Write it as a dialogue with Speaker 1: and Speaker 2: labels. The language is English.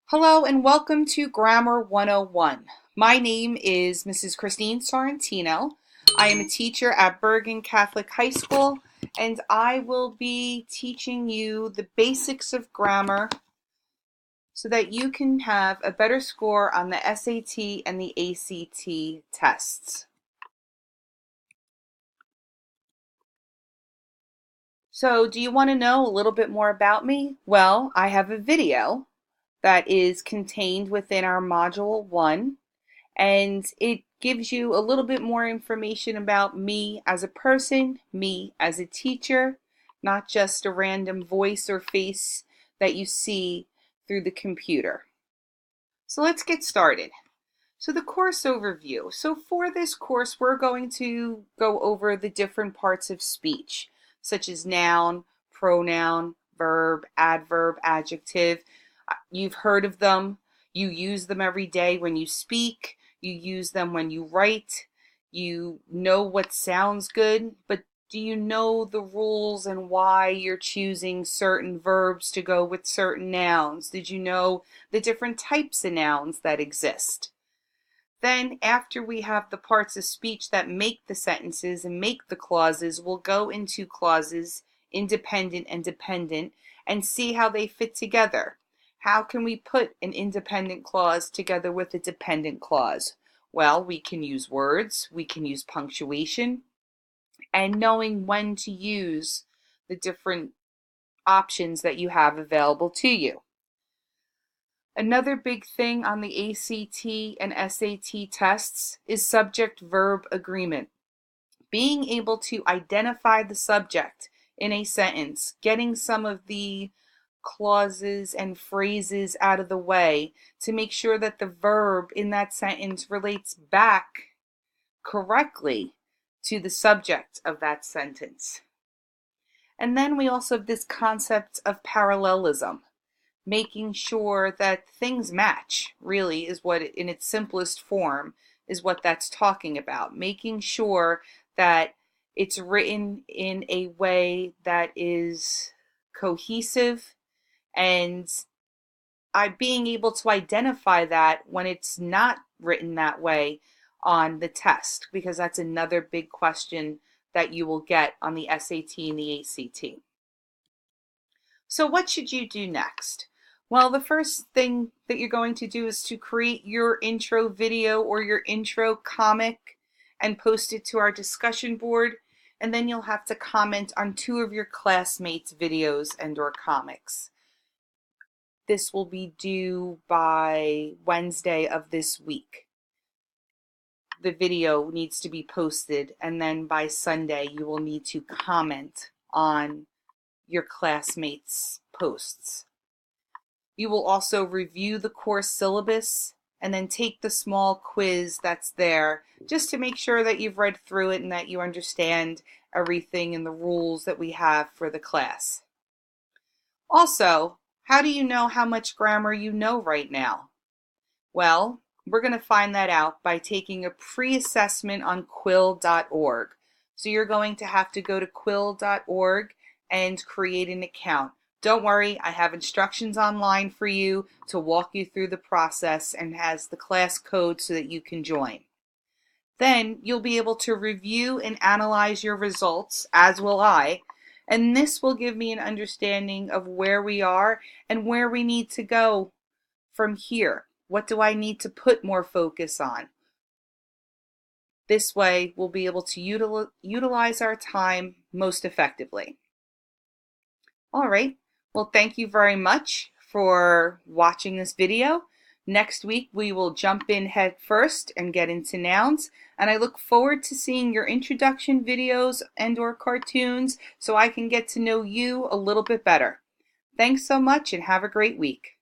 Speaker 1: Hello and welcome to Grammar 101. My name is Mrs. Christine Sorrentino. I am a teacher at Bergen Catholic High School and I will be teaching you the basics of grammar so that you can have a better score on the SAT and the ACT tests. So, do you want to know a little bit more about me? Well, I have a video that is contained within our Module 1, and it gives you a little bit more information about me as a person, me as a teacher, not just a random voice or face that you see through the computer. So let's get started. So the course overview. So for this course, we're going to go over the different parts of speech, such as noun, pronoun, verb, adverb, adjective. You've heard of them. You use them every day when you speak. You use them when you write. You know what sounds good, but do you know the rules and why you're choosing certain verbs to go with certain nouns? Did you know the different types of nouns that exist? Then, after we have the parts of speech that make the sentences and make the clauses, we'll go into clauses, independent and dependent, and see how they fit together. How can we put an independent clause together with a dependent clause? Well, we can use words, we can use punctuation, and knowing when to use the different options that you have available to you. Another big thing on the ACT and SAT tests is subject-verb agreement. Being able to identify the subject in a sentence, getting some of the clauses and phrases out of the way to make sure that the verb in that sentence relates back correctly to the subject of that sentence. And then we also have this concept of parallelism. Making sure that things match really is what, in its simplest form, is what that's talking about. Making sure that it's written in a way that is cohesive and being able to identify that when it's not written that way on the test, because that's another big question that you will get on the SAT and the ACT. So what should you do next? Well, the first thing that you're going to do is to create your intro video or your intro comic and post it to our discussion board, and then you'll have to comment on 2 of your classmates' videos and or comics. This will be due by Wednesday of this week. The video needs to be posted, and then by Sunday you will need to comment on your classmates' posts. You will also review the course syllabus and then take the small quiz that's there just to make sure that you've read through it and that you understand everything and the rules that we have for the class. Also, how do you know how much grammar you know right now? Well, we're going to find that out by taking a pre-assessment on quill.org. So you're going to have to go to quill.org and create an account. Don't worry, I have instructions online for you to walk you through the process and has the class code so that you can join. Then you'll be able to review and analyze your results, as will I, and this will give me an understanding of where we are and where we need to go from here. What do I need to put more focus on? This way, we'll be able to utilize our time most effectively. All right. Well, thank you very much for watching this video. Next week, we will jump in head first and get into nouns. And I look forward to seeing your introduction videos and or cartoons so I can get to know you a little bit better. Thanks so much and have a great week.